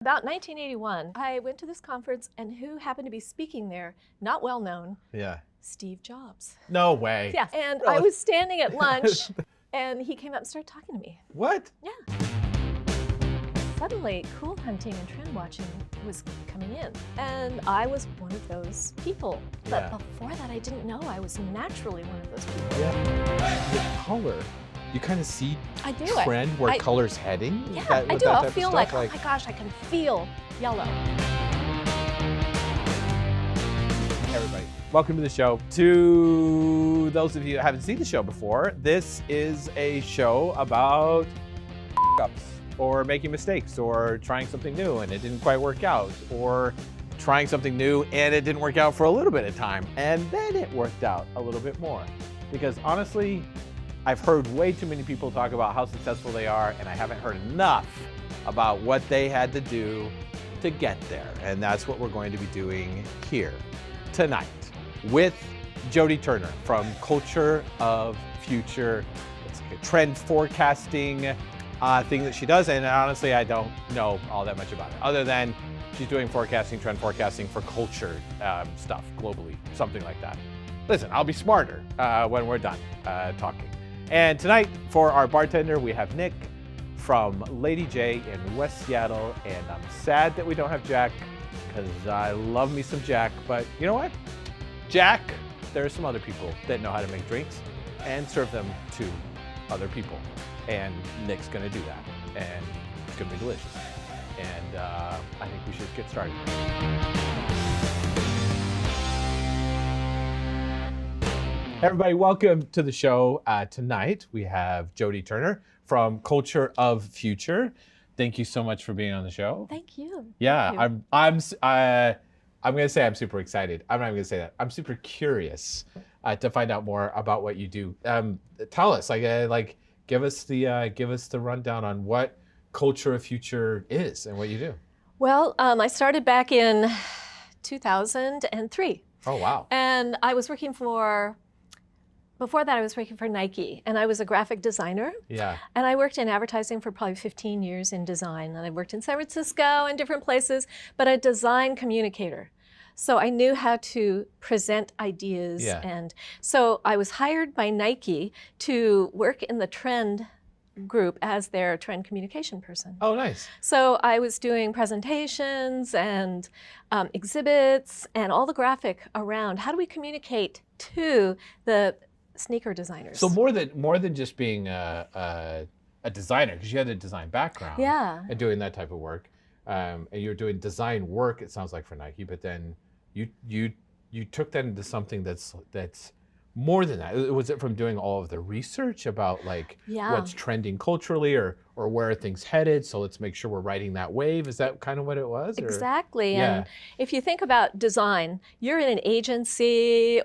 About 1981, I went to this conference, and who happened to be speaking there, not well known, Yeah. Steve Jobs. No way. Yeah, and Really? I was standing at lunch, and he came up and started talking to me. What? Yeah. Suddenly, cool hunting and trend watching was coming in, and I was one of those people. But Yeah. before that, I didn't know I was naturally one of those people. Yeah. The color, you kind of see I do. trend where color's heading? Yeah, That- I with do. that I'll type of feel stuff? like, oh my gosh, I can feel yellow. Hey everybody, welcome to the show. To those of you who haven't seen the show before, this is a show about ups or making mistakes or trying something new and it didn't quite work out, or trying something new and it didn't work out for a little bit of time and then it worked out a little bit more. Because honestly, I've heard way too many people talk about how successful they are, and I haven't heard enough about what they had to do to get there. And that's what we're going to be doing here tonight with Jody Turner from Culture of Future. It's like a trend forecasting thing that she does, and honestly, I don't know all that much about it, other than she's doing forecasting, trend forecasting for culture stuff globally, something like that. Listen, I'll be smarter when we're done talking. And tonight, for our bartender, we have Nick from Lady J in West Seattle, and I'm sad that we don't have Jack, because I love me some Jack, but you know what? Jack, there are some other people that know how to make drinks and serve them to other people, and Nick's gonna do that, and it's gonna be delicious. And I think we should get started. Everybody, welcome to the show. Tonight we have Jody Turner from Culture of Future. Thank you so much for being on the show. Thank you. Yeah, Thank you. I'm gonna say I'm super excited. I'm not even gonna say that. I'm super curious to find out more about what you do. Tell us, give us the rundown on what Culture of Future is and what you do. Well, I started back in 2003. Oh wow. And I was working before that I was working for Nike, and I was a graphic designer. Yeah. And I worked in advertising for probably 15 years in design. And I worked in San Francisco and different places, but a design communicator. So I knew how to present ideas. Yeah. And so I was hired by Nike to work in the trend group as their trend communication person. Oh nice. So I was doing presentations and exhibits and all the graphic around how do we communicate to the sneaker designers. So more than just being a designer, because you had a design background. Yeah. And doing that type of work, and you're doing design work. It sounds like for Nike, but then you took that into something that's more than that. Was it from doing all of the research about what's trending culturally or where are things headed? So let's make sure we're riding that wave. Is that kind of what it was? Or? Exactly. Yeah. And if you think about design, you're in an agency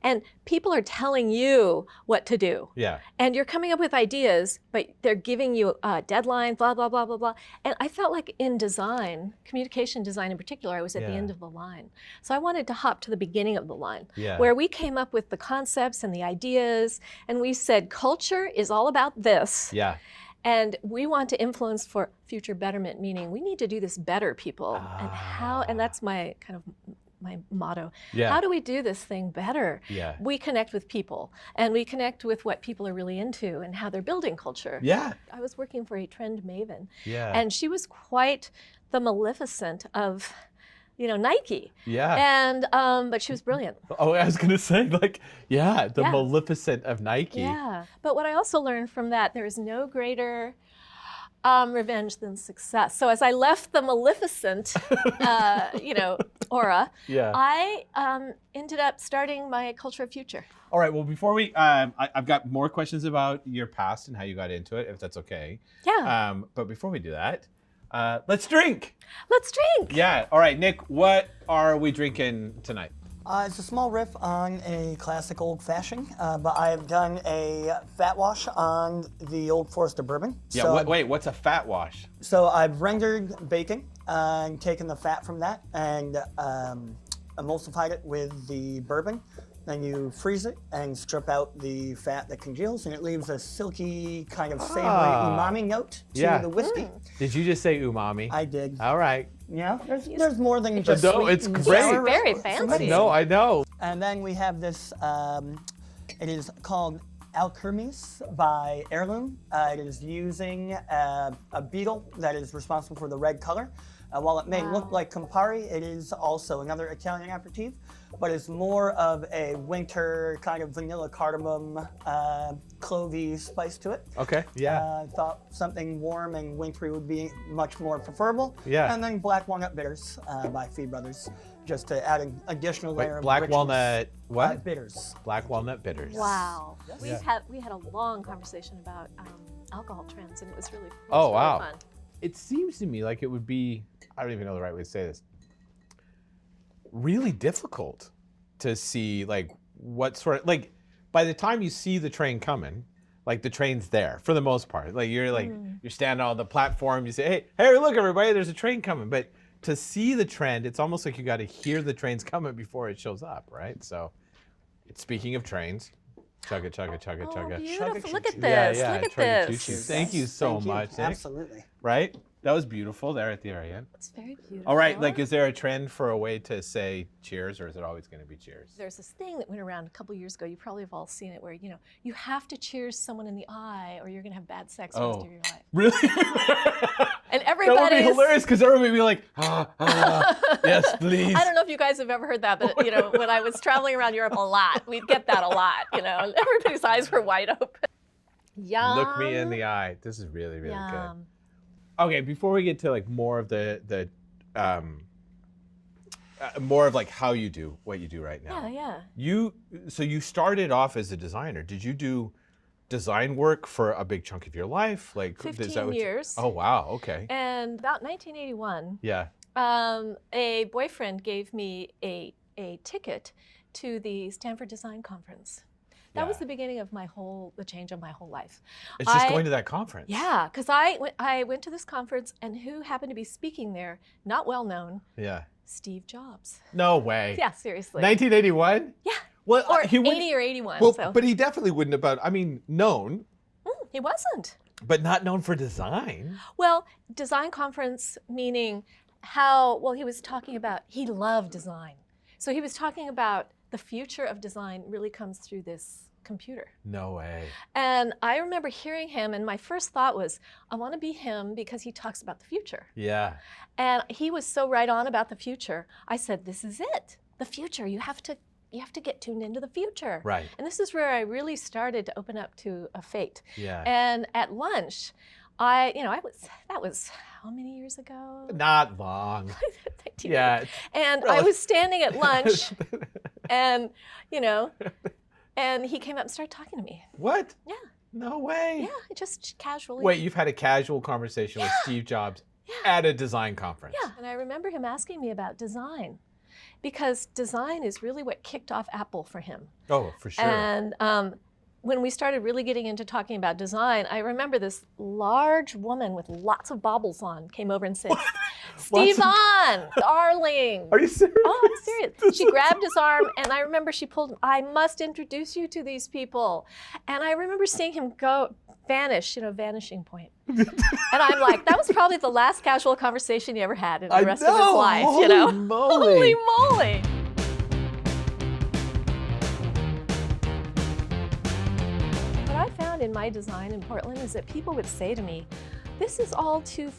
and people are telling you what to do. Yeah. And you're coming up with ideas, but they're giving you a deadline, blah, blah, blah, blah, blah. And I felt like in design, communication design in particular, I was at the end of the line. So I wanted to hop to the beginning of the line, where we came up with the concepts and the ideas, and we said, culture is all about this. Yeah. And we want to influence for future betterment, meaning we need to do this better, people. And that's my kind of my motto. Yeah. How do we do this thing better? Yeah. We connect with people, and we connect with what people are really into and how they're building culture. Yeah. I was working for a trend maven, Yeah. and she was quite the Maleficent of, Nike. Yeah. And but she was brilliant. Oh, I was gonna say, the Maleficent of Nike. Yeah. But what I also learned from that, there is no greater revenge than success. So as I left the Maleficent, aura, Yeah. I ended up starting my Culture of Future. All right. Well, before we, I've got more questions about your past and how you got into it, if that's okay. Yeah. But before we do that, let's drink. Let's drink. Yeah. All right, Nick. What are we drinking tonight? It's a small riff on a classic old fashioned, but I have done a fat wash on the Old Forester bourbon. Yeah. So Wait. What's a fat wash? So I've rendered bacon and taken the fat from that and emulsified it with the bourbon. Then you freeze it and strip out the fat that congeals, and it leaves a silky kind of savory umami note to the whiskey. Did you just say umami? I did. All right. Yeah, there's more than just No, sweet it's and great. sour. Very Some fancy. No, I know. And then we have this, it is called Alkermes by Heirloom. It is using a beetle that is responsible for the red color. While it may look like Campari, it is also another Italian aperitif, but it's more of a winter kind of vanilla cardamom, clovey spice to it. Okay, yeah. I thought something warm and wintry would be much more preferable. Yeah. And then Black Walnut Bitters by Feed Brothers, just to add an additional layer of Black richness. walnut, what? Bitters. Black walnut bitters. Wow. Yeah. We had a long conversation about alcohol trends, and it was really, Oh, wow. fun. It seems to me like it would be, I don't even know the right way to say this, really difficult to see like what sort of, like by the time you see the train coming, like the train's there for the most part. Like you're standing on the platform, you say, hey, look everybody, there's a train coming. But to see the trend, it's almost like you got to hear the trains coming before it shows up, right? So speaking of trains, chugga, chugga, chugga, Oh, chugga. beautiful. Look at Yeah, this. yeah, Look at chugga this. choo-choo. Thank you so Thank you. much, Nick. Absolutely. Right? That was beautiful there at the very end. It's very beautiful. All right, like is there a trend for a way to say cheers, or is it always going to be cheers? There's this thing that went around a couple years ago. You probably have all seen it, where you have to cheers someone in the eye, or you're gonna have bad sex the rest of your life. Really? And That would everybody be hilarious because everybody would be like, yes, please. I don't know if you guys have ever heard that, but when I was traveling around Europe a lot, we'd get that a lot. And everybody's eyes were wide open. Yum. Look me in the eye. This is really, really good. Yum. Okay, before we get to like more of more of like how you do what you do right now. Yeah. So you started off as a designer. Did you do design work for a big chunk of your life? Like 15 years. Oh wow, okay. And about 1981, Yeah. a boyfriend gave me a ticket to the Stanford Design Conference. That was the beginning of the change of my whole life. It's just going to that conference. Yeah, because I went to this conference, and who happened to be speaking there, not well known, Yeah. Steve Jobs. No way. Yeah, seriously. 1981? Yeah. Well, Or he 80 or 81. Well, so. but he definitely wouldn't have known, He wasn't. but not known for design. Well, design conference meaning he was talking about, he loved design. So he was talking about the future of design really comes through this computer. No way. And I remember hearing him, and my first thought was, I want to be him because he talks about the future. Yeah. And he was so right on about the future. I said, this is it, the future. You have to get tuned into the future. Right. And this is where I really started to open up to a fate. Yeah. And at lunch, that was how many years ago? Not long. 1980. Yeah. And I was standing at lunch, and and he came up and started talking to me. What? Yeah. No way. Yeah, just casually. Wait, you've had a casual conversation with Steve Jobs at a design conference. Yeah, and I remember him asking me about design, because design is really what kicked off Apple for him. Oh, for sure. And when we started really getting into talking about design, I remember this large woman with lots of baubles on came over and said, Steve-on, darling. Are you serious? Oh, I'm serious. She grabbed his arm, and I remember she pulled, I must introduce you to these people. And I remember seeing him vanish, vanishing point. And I'm like, that was probably the last casual conversation he ever had in the rest of his life. Holy moly. Holy moly. What I found in my design in Portland is that people would say to me, this is all too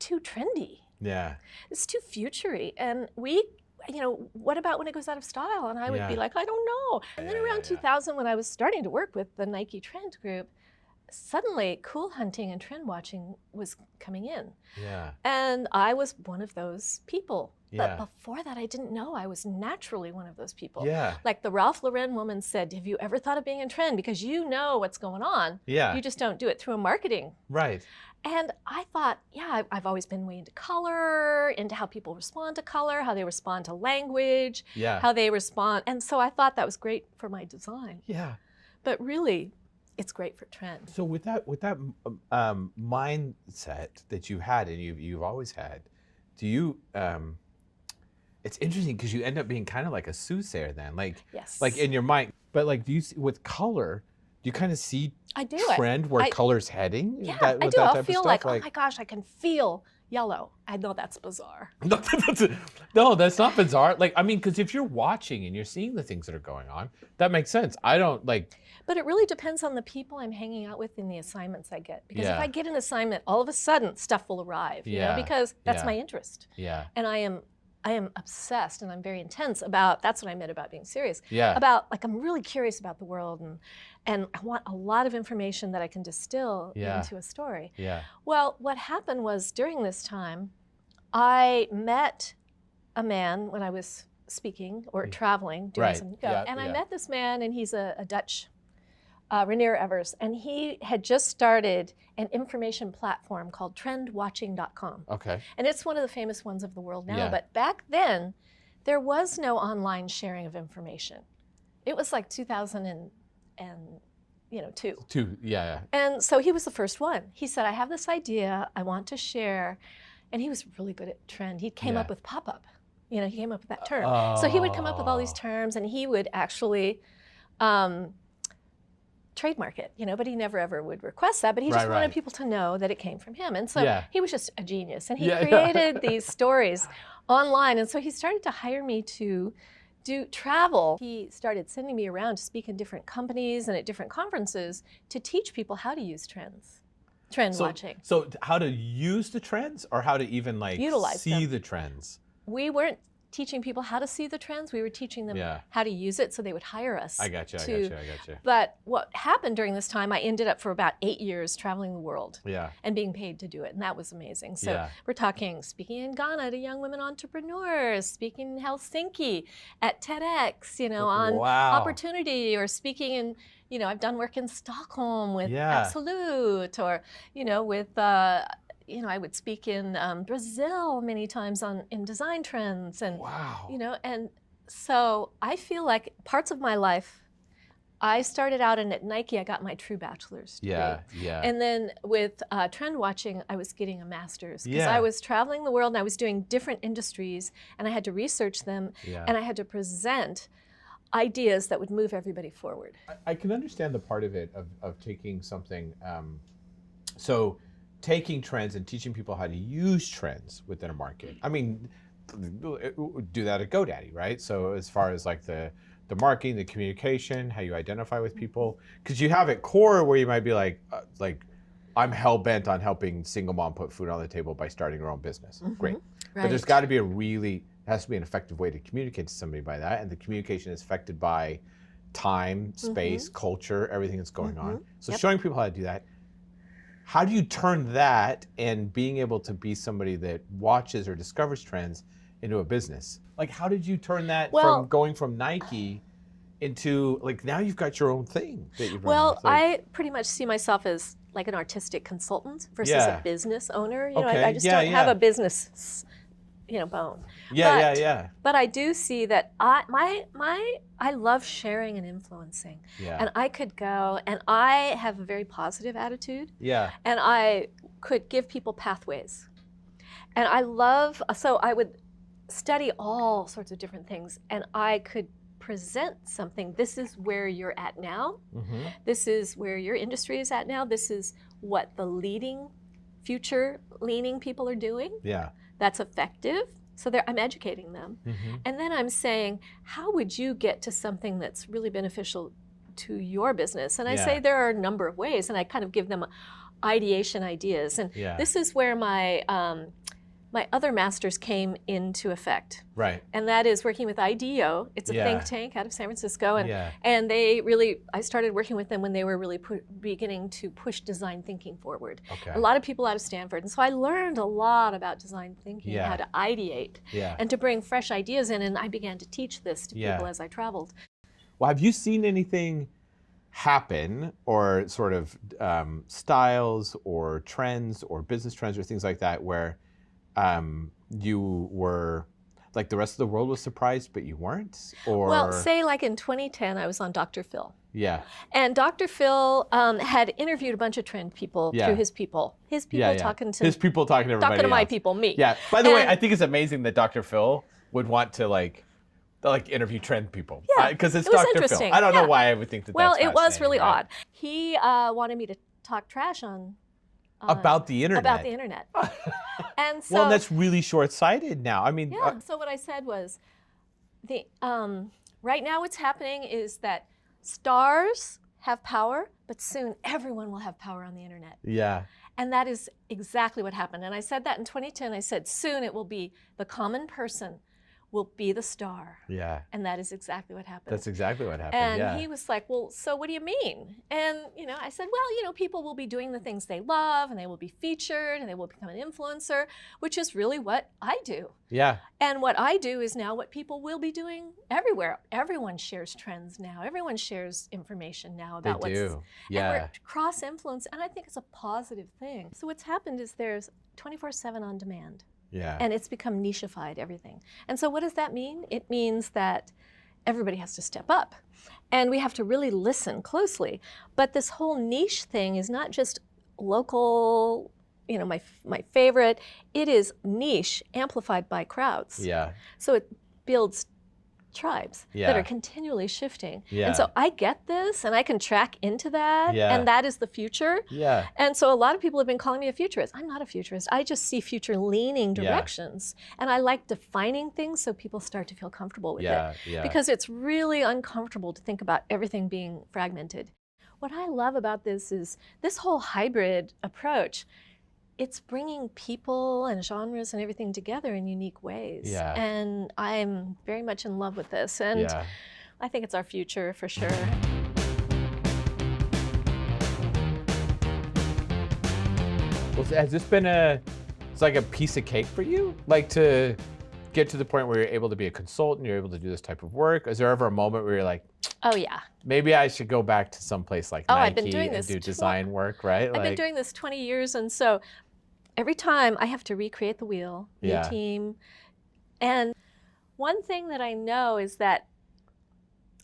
trendy. Yeah. It's too futury. And what about when it goes out of style? And I would be like, I don't know. And then around 2000, when I was starting to work with the Nike Trend Group, suddenly cool hunting and trend watching was coming in. Yeah. And I was one of those people. Yeah. But before that, I didn't know I was naturally one of those people. Yeah. Like the Ralph Lauren woman said, have you ever thought of being in trend? Because you know what's going on. Yeah. You just don't do it through a marketing. Right. And I thought, I've always been way into color, into how people respond to color, how they respond to language, how they respond. And so I thought that was great for my design. Yeah. But really, it's great for trend. So with that mindset that you had and you've always had, do you it's interesting because you end up being kind of like a soothsayer then, Yes. like in your mind. But like, do you see, with color? Do you kind of see I do trend where color's heading? Yeah, That, I with do. that I'll type of feel stuff? like, oh my gosh, I can feel yellow. I know that's bizarre. No, that's not bizarre. Like, I mean, because if you're watching and you're seeing the things that are going on, that makes sense. I don't like. But it really depends on the people I'm hanging out with and the assignments I get. Because if Yeah. I get an assignment, all of a sudden stuff will arrive, you know, because that's Yeah. my interest. Yeah. And I am obsessed and I'm very intense about, that's what I meant about being serious. Yeah. About, like, I'm really curious about the world and I want a lot of information that I can distill into a story. Yeah. Well, what happened was during this time, I met a man when I was speaking or traveling, doing Right. some Yeah, and I yeah. met this man, and he's a Dutch, Rainier Evers, and he had just started an information platform called trendwatching.com. Okay. And it's one of the famous ones of the world now, Yeah. but back then, there was no online sharing of information. It was like 2002. Yeah. And so he was the first one. He said, I have this idea I want to share. And he was really good at trend. He came Yeah. up with pop-up. You know, he came up with that term. So he would come up with all these Oh. terms and he would actually trademark it, you know, but he never ever would request that. But he just Right, wanted right. people to know that it came from him. And so Yeah. he was just a genius. And he Yeah. created these stories online. And so he started to hire me to do travel. He started sending me around to speak in different companies and at different conferences to teach people how to use trend watching. So how to use the trends, or how to even like Utilize see them. the trends? We weren't teaching people how to see the trends. We were teaching them Yeah. how to use it so they would hire us. I got you. to- But what happened during this time, I ended up for about 8 years traveling the world Yeah. and being paid to do it. And that was amazing. So Yeah. we're talking speaking in Ghana to young women entrepreneurs, speaking in Helsinki at TEDx, you know, on Wow. opportunity, or speaking in, you know, I've done work in Stockholm with Yeah. Absolute, or, you know, with, you know, I would speak in Brazil many times in design trends, and Wow. you know, and so I feel like parts of my life, I started out, and at Nike I got my true bachelor's degree. Yeah. And then with trend watching, I was getting a master's because Yeah. I was traveling the world and I was doing different industries, and I had to research them, Yeah. and I had to present ideas that would move everybody forward. I can understand the part of it of taking something, so taking trends and teaching people how to use trends within a market. I mean, do that at GoDaddy, right? So as far as like the marketing, the communication, how you identify with people, because you have at core where you might be like I'm hell bent on helping single mom put food on the table by starting her own business. Great, but there's got to be has to be an effective way to communicate to somebody by that, and the communication is affected by time, space, culture, everything that's going on. So showing people how to do that. How do you turn that and being able to be somebody that watches or discovers trends into a business? Like, how did you turn that from going from Nike into, like, now you've got your own thing that you've run Well, with, like, I pretty much see myself as like an artistic consultant versus Yeah. a business owner. You know, Okay, I just yeah, don't have yeah. a business, you know, bone. Yeah, but, yeah. But I do see that I love sharing and influencing. Yeah. And I could go, and I have a very positive attitude, Yeah. and I could give people pathways. And so I would study all sorts of different things, and I could present something. This is where you're at now. Mm-hmm. This is where your industry is at now. This is what the future leaning people are doing. Yeah. That's effective. So I'm educating them. Mm-hmm. And then I'm saying, how would you get to something that's really beneficial to your business? And I Yeah. say there are a number of ways, and I kind of give them ideation ideas. And Yeah. this is where my other masters came into effect. Right. And that is working with IDEO. It's a Yeah. think tank out of San Francisco. And, Yeah. and I started working with them when they were really beginning to push design thinking forward. Okay. A lot of people out of Stanford. And so I learned a lot about design thinking, Yeah. how to ideate, Yeah. and to bring fresh ideas in. And I began to teach this to Yeah. people as I traveled. Well, have you seen anything happen, or sort of styles or trends or business trends or things like that, where you were, like, the rest of the world was surprised, but you weren't? Or Well, say like in 2010, I was on Dr. Phil. Yeah. And Dr. Phil had interviewed a bunch of trend people Yeah. through his people. His people Yeah, yeah. talking to His people talking to everybody my else. people, me. Yeah. By the way, And- I think it's amazing that Dr. Phil would want to like interview trend people. Yeah, Because it's it was Dr. Phil. interesting. I don't know Yeah. why I would think that Well, that's it was fascinating, really right? odd. He wanted me to talk trash on About the internet. About the internet. And so, Well, and that's really short-sighted now. I mean, yeah. So what I said was, the right now what's happening is that stars have power, but soon everyone will have power on the internet. yeah. And that is exactly what happened. And I said that in 2010. I said, soon it will be the common person will be the star. Yeah. And that is exactly what happened. That's exactly what happened. And yeah. he was like, well, so what do you mean? And, I said, well, people will be doing the things they love and they will be featured and they will become an influencer, which is really what I do. Yeah. And what I do is now what people will be doing everywhere. Everyone shares trends now. Everyone shares information now about They do. And we're cross-influence, and I think it's a positive thing. So what's happened is there's 24/7 on demand. Yeah. And it's become nicheified, everything. And so what does that mean? It means that everybody has to step up. And we have to really listen closely. But this whole niche thing is not just local, my favorite. It is niche amplified by crowds. Yeah. So it builds tribes that Yeah. are continually shifting. Yeah. And so I get this and I can track into that. Yeah. And that is the future. Yeah. And so a lot of people have been calling me a futurist. I'm not a futurist. I just see future leaning Yeah. directions. And I like defining things so people start to feel comfortable with Yeah. it. Yeah. Because it's really uncomfortable to think about everything being fragmented. What I love about this is this whole hybrid approach. It's bringing people and genres and everything together in unique ways. Yeah. And I'm very much in love with this. And Yeah. I think it's our future for sure. Well, has this been it's like a piece of cake for you? Like to get to the point where you're able to be a consultant, you're able to do this type of work? Is there ever a moment where you're like, Oh yeah. maybe I should go back to some place like Nike I've been doing and this do design work, right? I've been doing this 20 years, and so every time I have to recreate the wheel, new Yeah. team. And one thing that I know is that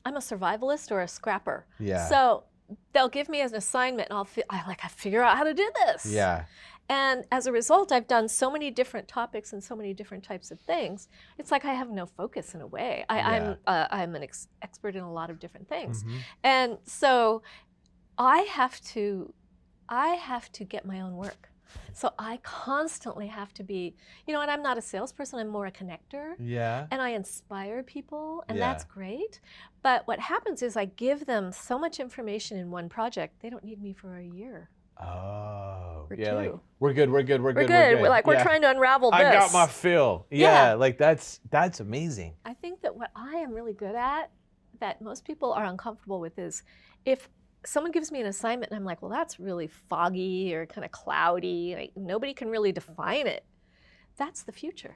I'm a survivalist or a scrapper. Yeah. So they'll give me an assignment and I figure out how to do this. Yeah. And as a result, I've done so many different topics and so many different types of things. It's like I have no focus in a way. I'm an expert in a lot of different things. Mhm. And so I have to get my own work. So I constantly have to be, and I'm not a salesperson, I'm more a connector. Yeah. And I inspire people, and Yeah. that's great. But what happens is I give them so much information in one project, they don't need me for a year. Oh. Or Yeah, like two. we're good. We're good. We're Yeah. trying to unravel this. I got my fill. Yeah, Yeah. like that's amazing. I think that what I am really good at that most people are uncomfortable with is if someone gives me an assignment and I'm like, well, that's really foggy or kind of cloudy, like nobody can really define it. That's the future.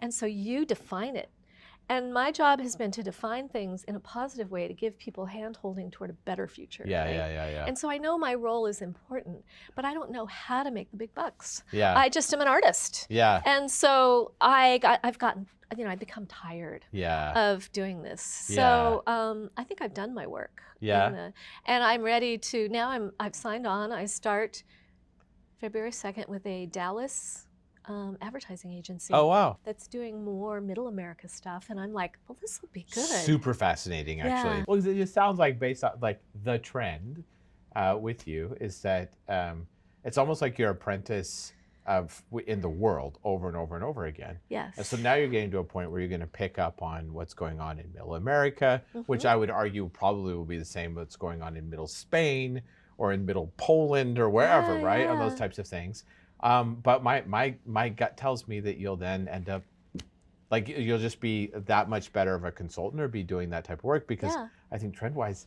And so you define it. And my job has been to define things in a positive way to give people hand-holding toward a better future. Yeah, right? yeah. And so I know my role is important, but I don't know how to make the big bucks. Yeah. I just am an artist. Yeah. And so I've become tired Yeah. of doing this. So I think I've done my work. Yeah. And I'm ready to, now I've signed on. I start February 2nd with a Dallas advertising agency. Oh, wow. That's doing more Middle America stuff. And I'm like, well, this will be good. Super fascinating, actually. Yeah. Well, it just sounds like based on like the trend with you is that it's almost like you're apprentice in the world over and over and over again. Yes. And so now you're getting to a point where you're going to pick up on what's going on in Middle America, which I would argue probably will be the same what's going on in Middle Spain or in Middle Poland or wherever, Yeah, right? On yeah. those types of things. But my gut tells me that you'll then end up like you'll just be that much better of a consultant or be doing that type of work because Yeah. I think trend-wise,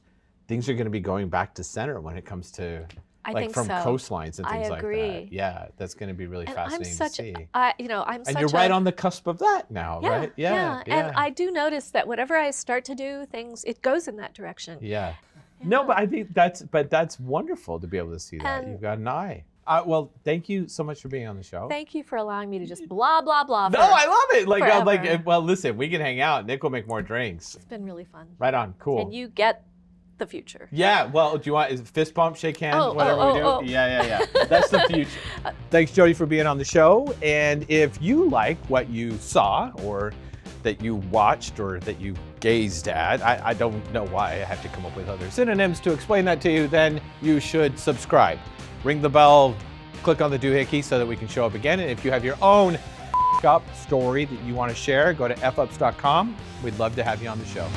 things are going to be going back to center when it comes to I like think from so. coastlines and I things like agree. that. Yeah, that's going to be really And fascinating I'm such, to see. I'm And such you're right on the cusp of that now, yeah, right? yeah. And I do notice that whatever I start to do, it goes in that direction. Yeah. No, but I think that's wonderful to be able to see that. And- You've got an eye. Well, thank you so much for being on the show. Thank you for allowing me to just blah, blah, blah. No, I love it. forever. Well, listen, we can hang out. Nick will make more drinks. It's been really fun. Right on. Cool. And you get the future. Yeah, well, do you want, is it fist bump, shake hands, Oh, whatever oh, we do? oh, oh. Yeah. That's the future. Thanks, Jody, for being on the show. And if you like what you saw or that you watched or that you gazed at, I don't know why I have to come up with other synonyms to explain that to you, then you should subscribe. Ring the bell, click on the doohickey so that we can show up again. And if you have your own up story that you want to share, go to fups.com. We'd love to have you on the show.